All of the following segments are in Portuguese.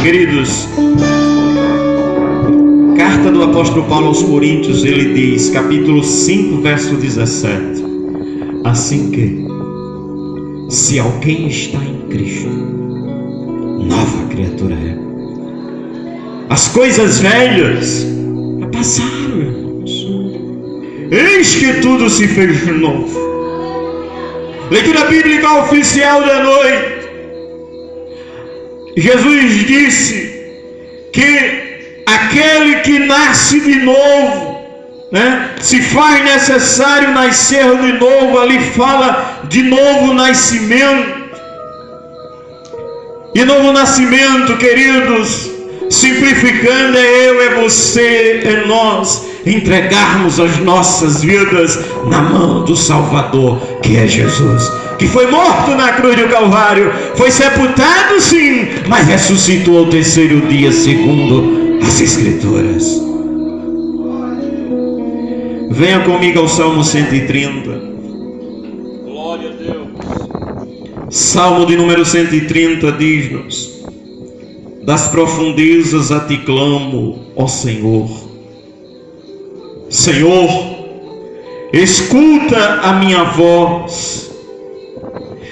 Queridos, carta do apóstolo Paulo aos Coríntios, ele diz, capítulo 5, verso 17: assim que, se alguém está em Cristo, nova criatura é. As coisas velhas já passaram, irmãos. Eis que tudo se fez novo. Leitura bíblica oficial da noite. Jesus disse que aquele que nasce de novo, se faz necessário nascer de novo. Ali fala de novo nascimento. E novo nascimento, queridos, simplificando, é eu, é você, é nós entregarmos as nossas vidas na mão do Salvador, que é Jesus, que foi morto na cruz do Calvário, foi sepultado sim, mas ressuscitou ao terceiro dia, segundo as Escrituras. Venha comigo ao Salmo 130. Glória a Deus. Salmo de número 130 diz-nos: das profundezas a ti clamo, ó Senhor. Senhor, escuta a minha voz.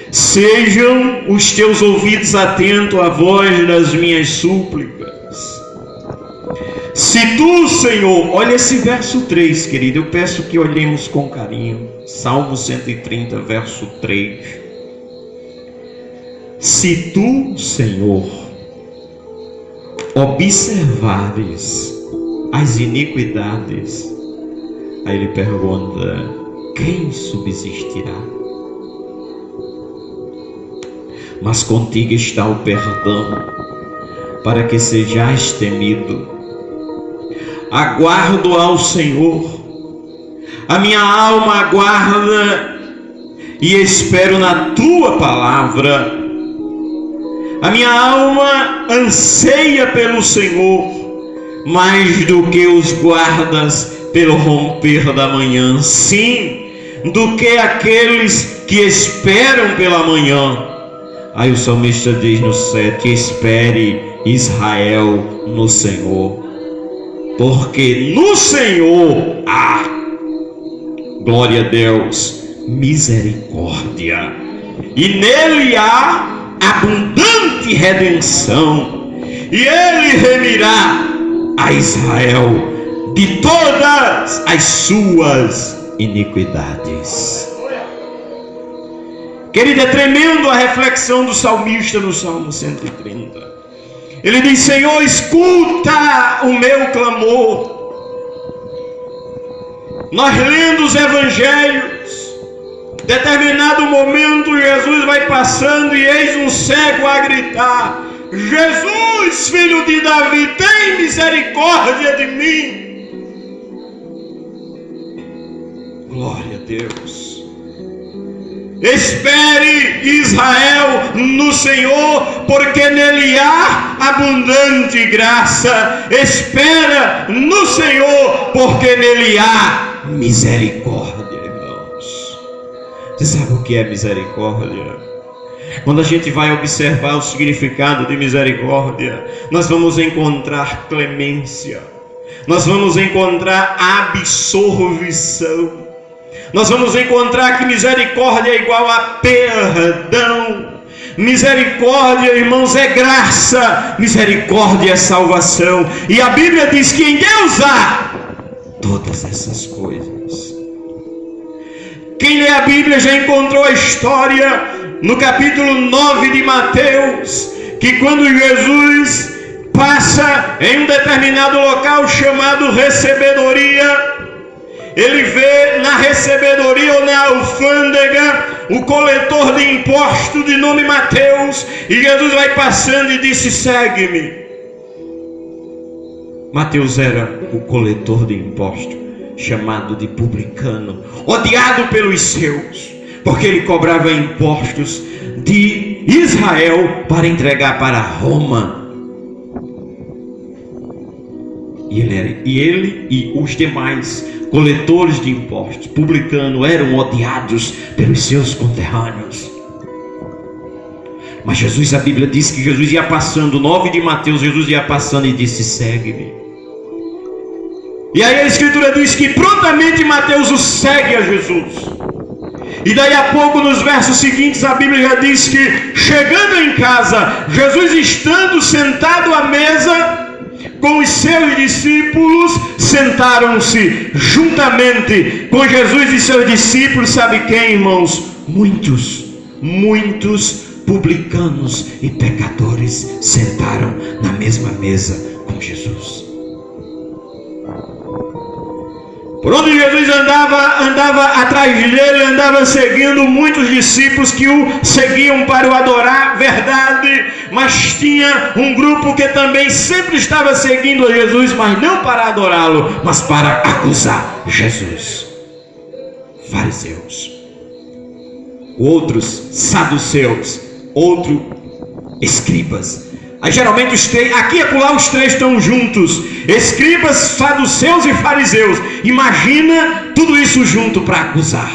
Sejam os teus ouvidos atentos à voz das minhas súplicas. Se tu, Senhor, olha esse verso 3, querido, eu peço que olhemos com carinho. Salmo 130, verso 3. Se tu, Senhor, observares as iniquidades, aí ele pergunta: quem subsistirá? Mas contigo está o perdão, para que sejais temido. Aguardo ao Senhor, a minha alma aguarda e espero na tua palavra. A minha alma anseia pelo Senhor, mais do que os guardas pelo romper da manhã, sim, do que aqueles que esperam pela manhã. Aí o salmista diz no 7: espere, Israel, no Senhor, porque no Senhor há, glória a Deus, misericórdia, e nele há abundante redenção, e ele remirá a Israel de todas as suas iniquidades. Querido, é tremendo a reflexão do salmista no Salmo 130. Ele diz: Senhor, escuta o meu clamor. Nós lendo os evangelhos, determinado momento Jesus vai passando e eis um cego a gritar: Jesus, filho de Davi, tem misericórdia de mim. Glória a Deus. Espere, Israel, no Senhor, porque nele há abundante graça. Espera no Senhor, porque nele há misericórdia, irmãos. Você sabe o que é misericórdia? Quando a gente vai observar o significado de misericórdia, nós vamos encontrar clemência, nós vamos encontrar absolvição, nós vamos encontrar que misericórdia é igual a perdão. Misericórdia, irmãos, é graça. Misericórdia é salvação. E a Bíblia diz que em Deus há todas essas coisas. Quem lê a Bíblia já encontrou a história no capítulo 9 de Mateus, que quando Jesus passa em um determinado local chamado recebedoria, ele vê na recebedoria ou na alfândega o coletor de impostos de nome Mateus, e Jesus vai passando e disse: segue-me. Mateus era o coletor de impostos, chamado de publicano, odiado pelos seus, porque ele cobrava impostos de Israel para entregar para Roma. E ele e os demais coletores de impostos, publicanos, eram odiados pelos seus conterrâneos. Mas Jesus, a Bíblia diz que Jesus ia passando, 9 de Mateus, Jesus ia passando e disse: segue-me. E aí a Escritura diz que prontamente Mateus o segue a Jesus. E daí a pouco, nos versos seguintes, a Bíblia já diz que, chegando em casa, Jesus estando sentado à mesa com os seus discípulos, sentaram-se juntamente com Jesus e seus discípulos. Sabe quem, irmãos? Muitos publicanos e pecadores sentaram na mesma mesa com Jesus. Por onde Jesus andava atrás dele, andava seguindo muitos discípulos que o seguiam para o adorar, verdade, mas tinha um grupo que também sempre estava seguindo a Jesus, mas não para adorá-lo, mas para acusar Jesus. Fariseus, outros saduceus, outros escribas. Aí geralmente os três, aqui e acolá os três estão juntos: escribas, saduceus e fariseus. Imagina tudo isso junto para acusar.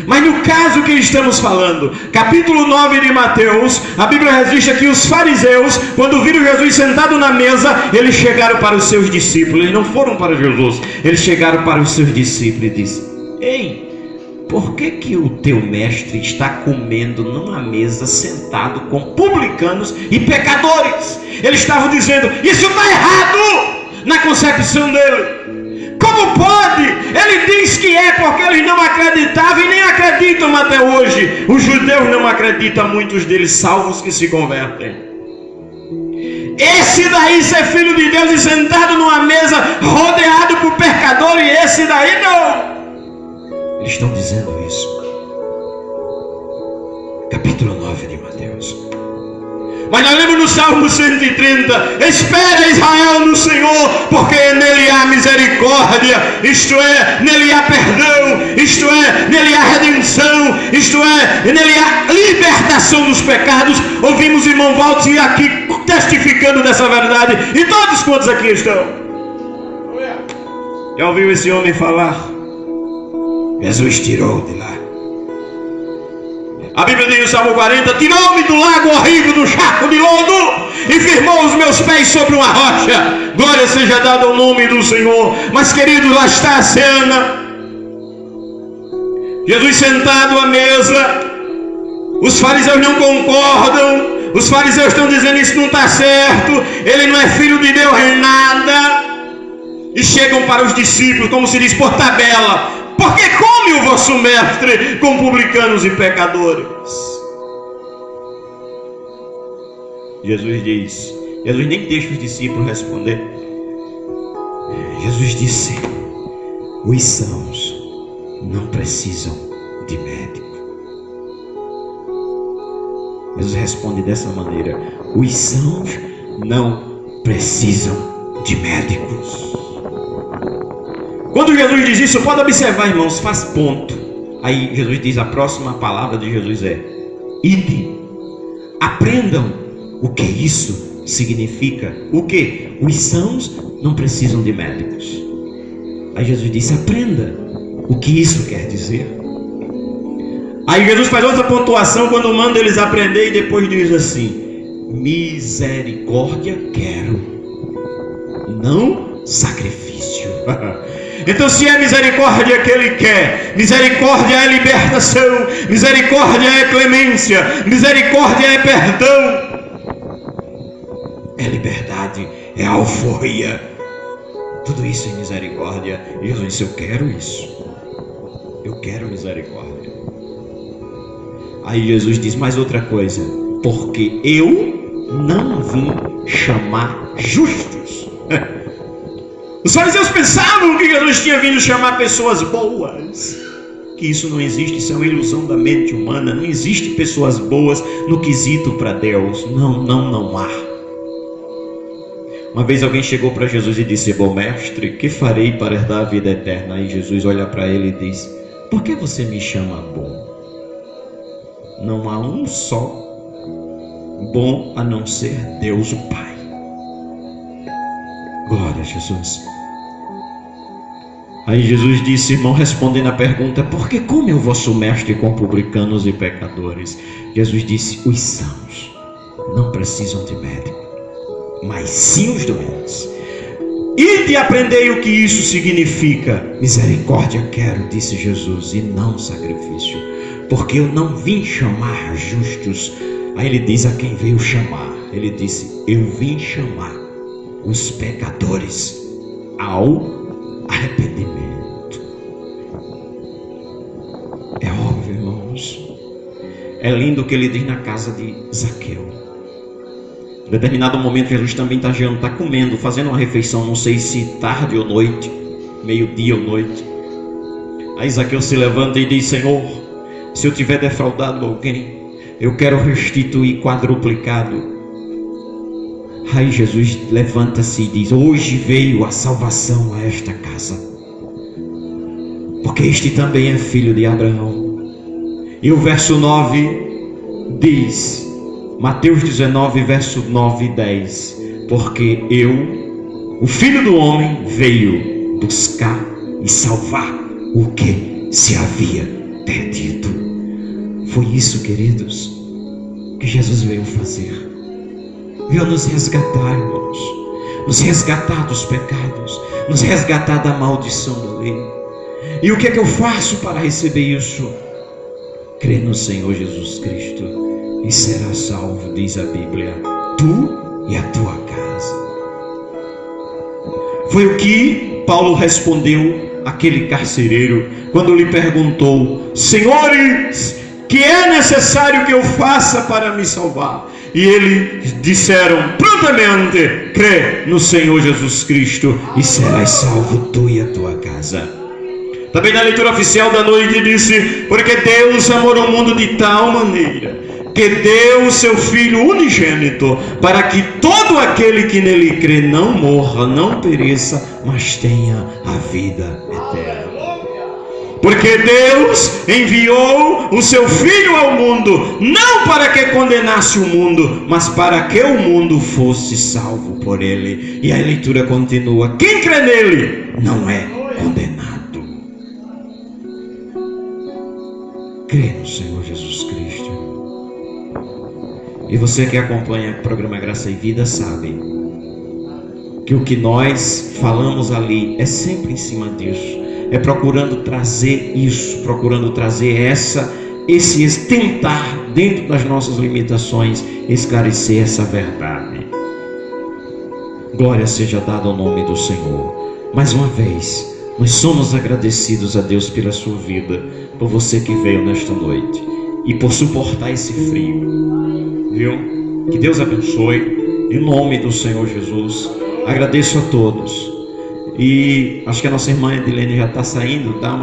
Mas no caso que estamos falando, capítulo 9 de Mateus, a Bíblia registra que os fariseus, quando viram Jesus sentado na mesa, eles chegaram para os seus discípulos. Eles não foram para Jesus, eles chegaram para os seus discípulos e disseram: ei, por que o teu mestre está comendo numa mesa sentado com publicanos e pecadores? Eles estavam dizendo: isso está errado na concepção dele. Como pode? Ele diz que é porque eles não acreditavam e nem acreditam até hoje. Os judeus não acreditam, muitos deles salvos que se convertem. Esse daí ser filho de Deus e sentado numa mesa rodeado por pecadores, e esse daí não. Eles estão dizendo isso. Capítulo 9 de Mateus. Mas nós lemos no Salmo 130: espera Israel no Senhor, porque nele há misericórdia, isto é, nele há perdão, isto é, nele há redenção, isto é, nele há libertação dos pecados. Ouvimos o irmão Walter aqui testificando dessa verdade, e todos quantos aqui estão. Já ouviu esse homem falar? Jesus tirou de lá. A Bíblia diz no Salmo 40: tirou-me do lago horrível, do charco de lodo, e firmou os meus pés sobre uma rocha. Glória seja dada ao nome do Senhor. Mas, querido, lá está a cena. Jesus sentado à mesa. Os fariseus não concordam. Os fariseus estão dizendo: isso não está certo, ele não é filho de Deus em nada. E chegam para os discípulos, como se diz, por tabela: porque come o vosso mestre com publicanos e pecadores? Jesus nem deixa os discípulos responder. Jesus disse: os sãos não precisam de médico. Jesus responde dessa maneira: os sãos não precisam de médicos. Quando Jesus diz isso, pode observar, irmãos, faz ponto. Aí Jesus diz, a próxima palavra de Jesus é: ide, aprendam o que isso significa. O que? Os sãos não precisam de médicos. Aí Jesus disse: aprenda o que isso quer dizer. Aí Jesus faz outra pontuação quando manda eles aprender, e depois diz assim: misericórdia quero, não sacrifício. Então, se é misericórdia que ele quer, misericórdia é libertação, misericórdia é clemência, misericórdia é perdão, é liberdade, é alforria, tudo isso é misericórdia. E Jesus disse: eu quero isso, eu quero misericórdia. Aí Jesus diz mais outra coisa: porque eu não vim chamar justos. Os fariseus pensavam que Jesus tinha vindo chamar pessoas boas. Que isso não existe, isso é uma ilusão da mente humana. Não existe pessoas boas no quesito para Deus. Não há. Uma vez alguém chegou para Jesus e disse: bom mestre, que farei para herdar a vida eterna? Aí Jesus olha para ele e diz: por que você me chama bom? Não há um só bom a não ser Deus o Pai. Glória a Jesus. Aí Jesus disse, irmão, respondendo a pergunta, por que come o vosso mestre com publicanos e pecadores? Jesus disse, os sãos não precisam de médico, mas sim os doentes. Ide e aprendei o que isso significa. Misericórdia quero, disse Jesus, e não sacrifício, porque eu não vim chamar justos. Aí ele diz a quem veio chamar. Ele disse, eu vim chamar os pecadores ao arrependimento. É óbvio, irmãos. É lindo o que ele diz na casa de Zaqueu. Em determinado momento Jesus também está comendo, fazendo uma refeição, não sei se tarde ou noite, meio-dia ou noite. Aí Zaqueu se levanta e diz, Senhor, se eu tiver defraudado alguém, eu quero restituir quadruplicado. Aí Jesus levanta-se e diz, hoje veio a salvação a esta casa, porque este também é filho de Abraão. E o verso 9 diz, Mateus 19, verso 9 e 10, porque eu, o Filho do Homem, veio buscar e salvar o que se havia perdido. Foi isso, queridos, que Jesus veio fazer. Veio nos resgatar, irmãos, nos resgatar dos pecados, nos resgatar da maldição da lei. E o que é que eu faço para receber isso? Crê no Senhor Jesus Cristo e será salvo, diz a Bíblia, tu e a tua casa. Foi o que Paulo respondeu àquele carcereiro quando lhe perguntou, senhores, que é necessário que eu faça para me salvar? E eles disseram prontamente, crê no Senhor Jesus Cristo e serás salvo tu e a tua casa. Também na leitura oficial da noite disse, porque Deus amou o mundo de tal maneira que deu o seu Filho unigênito, para que todo aquele que nele crê não morra, não pereça, mas tenha a vida eterna. Porque Deus enviou o seu Filho ao mundo, não para que condenasse o mundo, mas para que o mundo fosse salvo por ele. E a leitura continua, quem crê nele não é condenado. Crê no Senhor Jesus Cristo. E você que acompanha o programa Graça e Vida sabe que o que nós falamos ali é sempre em cima disso. É procurando trazer isso, procurando trazer esse tentar dentro das nossas limitações, esclarecer essa verdade. Glória seja dada ao nome do Senhor. Mais uma vez, nós somos agradecidos a Deus pela sua vida, por você que veio nesta noite e por suportar esse frio, viu? Que Deus abençoe, em nome do Senhor Jesus. Agradeço a todos. E acho que a nossa irmã Edilene já está saindo, tá?